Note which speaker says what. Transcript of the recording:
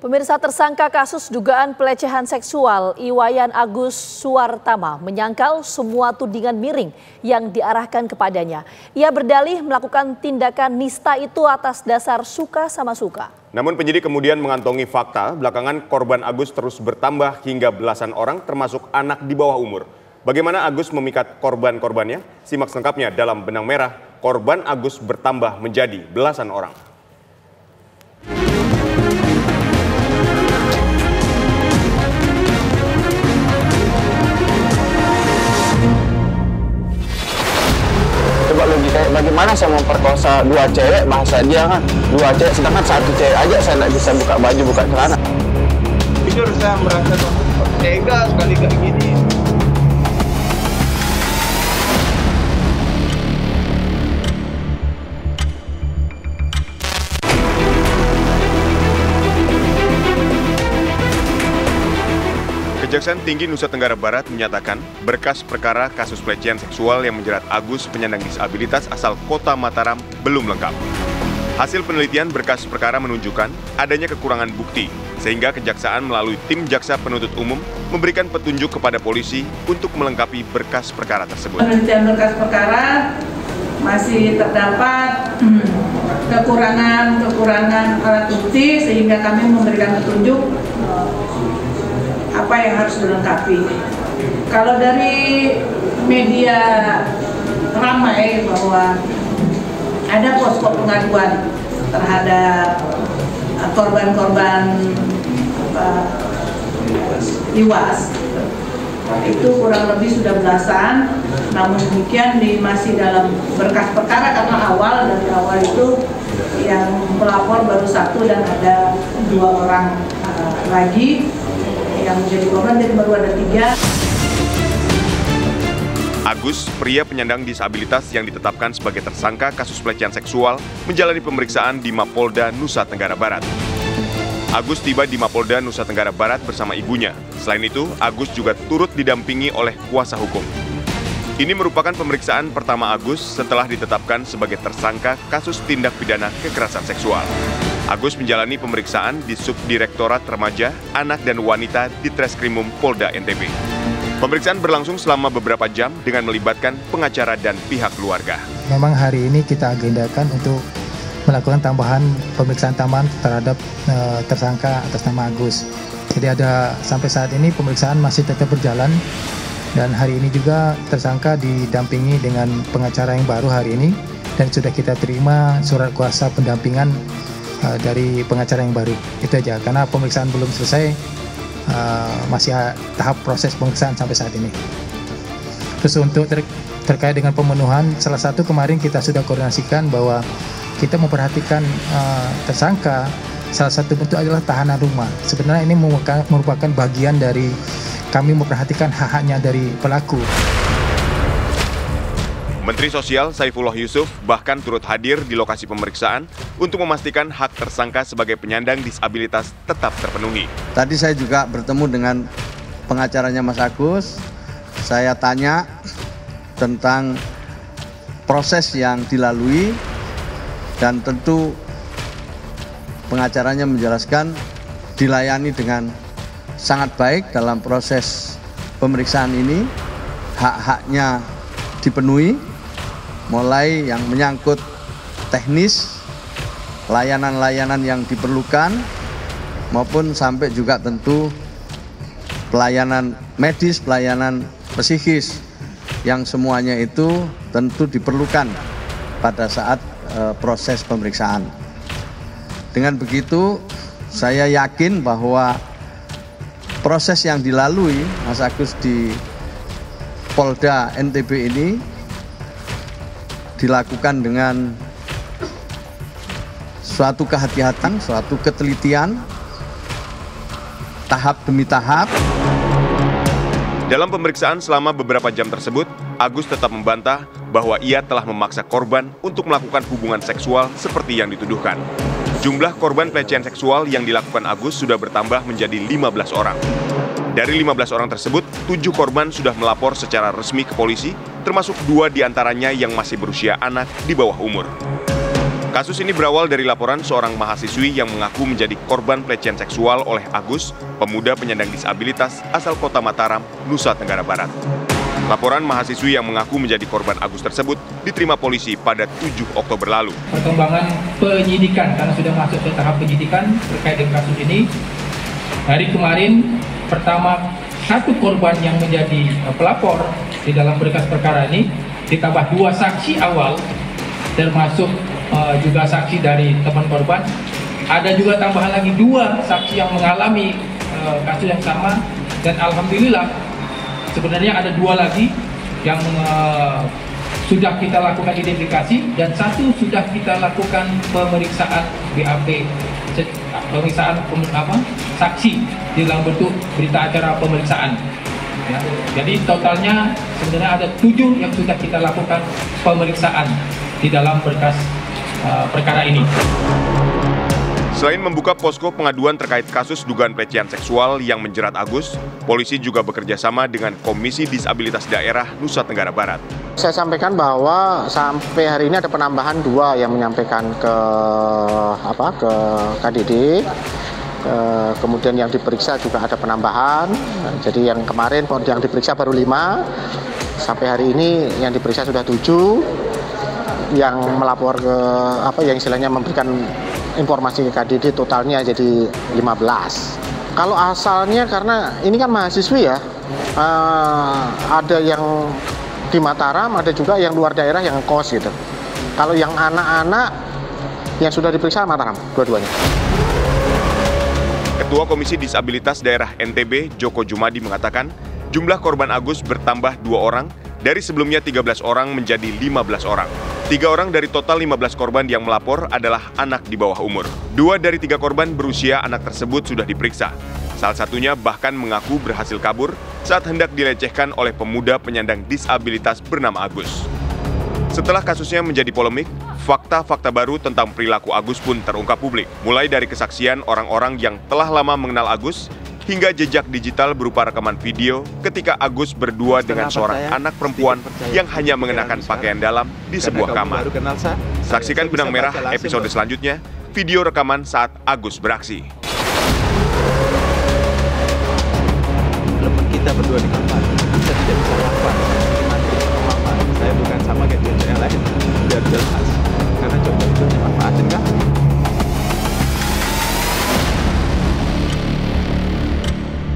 Speaker 1: Pemirsa, tersangka kasus dugaan pelecehan seksual Iwayan Agus Suwartama menyangkal semua tudingan miring yang diarahkan kepadanya. Ia berdalih melakukan tindakan nista itu atas dasar suka sama suka.
Speaker 2: Namun penyidik kemudian mengantongi fakta belakangan korban Agus terus bertambah hingga belasan orang termasuk anak di bawah umur. Bagaimana Agus memikat korban-korbannya? Simak selengkapnya dalam Benang Merah, korban Agus bertambah menjadi belasan orang.
Speaker 3: Coba logika, bagaimana saya memperkosa dua cewek, bahasa dia kan dua cewek, sedangkan satu cewek aja saya nggak bisa buka baju, buka celana.
Speaker 4: Jujur saya merasa tega sekali kayak gini.
Speaker 2: Kejaksaan Tinggi Nusa Tenggara Barat menyatakan berkas perkara kasus pelecehan seksual yang menjerat Agus penyandang disabilitas asal Kota Mataram belum lengkap. Hasil penelitian berkas perkara menunjukkan adanya kekurangan bukti, sehingga Kejaksaan melalui tim Jaksa Penuntut Umum memberikan petunjuk kepada polisi untuk melengkapi berkas perkara tersebut.
Speaker 5: Penelitian berkas perkara masih terdapat kekurangan alat bukti, sehingga kami memberikan petunjuk apa yang harus dilengkapi. Kalau dari media ramai bahwa ada posko pengaduan terhadap korban-korban IWAS, itu kurang lebih sudah belasan. Namun demikian masih dalam berkas perkara karena dari awal itu yang pelapor baru satu dan ada 2 orang lagi yang menjadi korban, jadi baru ada 3.
Speaker 2: Agus, pria penyandang disabilitas yang ditetapkan sebagai tersangka kasus pelecehan seksual, menjalani pemeriksaan di Mapolda Nusa Tenggara Barat. Agus tiba di Mapolda Nusa Tenggara Barat bersama ibunya. Selain itu, Agus juga turut didampingi oleh kuasa hukum. Ini merupakan pemeriksaan pertama Agus setelah ditetapkan sebagai tersangka kasus tindak pidana kekerasan seksual. Agus menjalani pemeriksaan di Subdirektorat Remaja, Anak dan Wanita di Treskrimum Polda NTB. Pemeriksaan berlangsung selama beberapa jam dengan melibatkan pengacara dan pihak keluarga.
Speaker 6: Memang hari ini kita agendakan untuk melakukan tambahan pemeriksaan tambahan terhadap tersangka atas nama Agus. Jadi sampai saat ini pemeriksaan masih tetap berjalan, dan hari ini juga tersangka didampingi dengan pengacara yang baru hari ini, dan sudah kita terima surat kuasa pendampingan dari pengacara yang baru. Itu aja, karena pemeriksaan belum selesai, masih tahap proses pemeriksaan sampai saat ini. Terus untuk terkait dengan pemenuhan, salah satu kemarin kita sudah koordinasikan bahwa kita memperhatikan tersangka, salah satu bentuk adalah tahanan rumah. Sebenarnya ini merupakan bagian dari kami memperhatikan hak-haknya dari pelaku.
Speaker 2: Menteri Sosial Saifullah Yusuf bahkan turut hadir di lokasi pemeriksaan untuk memastikan hak tersangka sebagai penyandang disabilitas tetap terpenuhi.
Speaker 3: Tadi saya juga bertemu dengan pengacaranya Mas Agus. Saya tanya tentang proses yang dilalui, dan tentu pengacaranya menjelaskan dilayani dengan sangat baik dalam proses pemeriksaan ini. Hak-haknya dipenuhi, mulai yang menyangkut teknis, layanan-layanan yang diperlukan, maupun sampai juga tentu pelayanan medis, pelayanan psikis, yang semuanya itu tentu diperlukan pada saat proses pemeriksaan. Dengan begitu, saya yakin bahwa proses yang dilalui Mas Agus di Polda NTB ini dilakukan dengan suatu kehati-hatian, suatu ketelitian, tahap demi tahap.
Speaker 2: Dalam pemeriksaan selama beberapa jam tersebut, Agus tetap membantah bahwa ia telah memaksa korban untuk melakukan hubungan seksual seperti yang dituduhkan. Jumlah korban pelecehan seksual yang dilakukan Agus sudah bertambah menjadi 15 orang. Dari 15 orang tersebut, 7 korban sudah melapor secara resmi ke polisi, termasuk 2 diantaranya yang masih berusia anak di bawah umur. Kasus ini berawal dari laporan seorang mahasiswi yang mengaku menjadi korban pelecehan seksual oleh Agus, pemuda penyandang disabilitas asal Kota Mataram, Nusa Tenggara Barat. Laporan mahasiswi yang mengaku menjadi korban Agus tersebut diterima polisi pada 7 Oktober lalu.
Speaker 7: Perkembangan penyidikan, karena sudah masuk ke tahap penyidikan terkait dengan kasus ini. Hari kemarin, pertama, satu korban yang menjadi pelapor di dalam berkas perkara ini, ditambah 2 saksi awal, termasuk juga saksi dari teman korban. Ada juga tambahan lagi 2 saksi yang mengalami kasus yang sama, dan alhamdulillah sebenarnya ada 2 lagi yang sudah kita lakukan identifikasi, dan 1 sudah kita lakukan pemeriksaan BAP, pemeriksaan saksi di dalam bentuk berita acara pemeriksaan. Ya, jadi totalnya sebenarnya ada 7 yang sudah kita lakukan pemeriksaan di dalam berkas perkara ini.
Speaker 2: Selain membuka posko pengaduan terkait kasus dugaan pelecehan seksual yang menjerat Agus, polisi juga bekerja sama dengan Komisi Disabilitas Daerah Nusa Tenggara Barat.
Speaker 3: Saya sampaikan bahwa sampai hari ini ada penambahan 2 yang menyampaikan ke KDD. Kemudian yang diperiksa juga ada penambahan. Jadi yang kemarin yang diperiksa baru 5. Sampai hari ini yang diperiksa sudah 7. Yang melapor ke yang istilahnya memberikan informasi ke KDD totalnya jadi 15. Kalau asalnya karena ini kan mahasiswi ya, ada yang di Mataram, ada juga yang luar daerah yang kos gitu. Kalau yang anak-anak yang sudah diperiksa Mataram, dua-duanya.
Speaker 2: Ketua Komisi Disabilitas Daerah NTB, Joko Jumadi mengatakan, jumlah korban Agus bertambah 2 orang, dari sebelumnya 13 orang menjadi 15 orang. 3 orang dari total 15 korban yang melapor adalah anak di bawah umur. 2 dari 3 korban berusia anak tersebut sudah diperiksa. Salah satunya bahkan mengaku berhasil kabur saat hendak dilecehkan oleh pemuda penyandang disabilitas bernama Agus. Setelah kasusnya menjadi polemik, fakta-fakta baru tentang perilaku Agus pun terungkap publik. Mulai dari kesaksian orang-orang yang telah lama mengenal Agus, hingga jejak digital berupa rekaman video ketika Agus berdua dengan seorang anak perempuan yang hanya mengenakan pakaian dalam di sebuah kamar. Saksikan Benang Merah episode selanjutnya, video rekaman saat Agus beraksi.
Speaker 4: Kita berdua di kamar.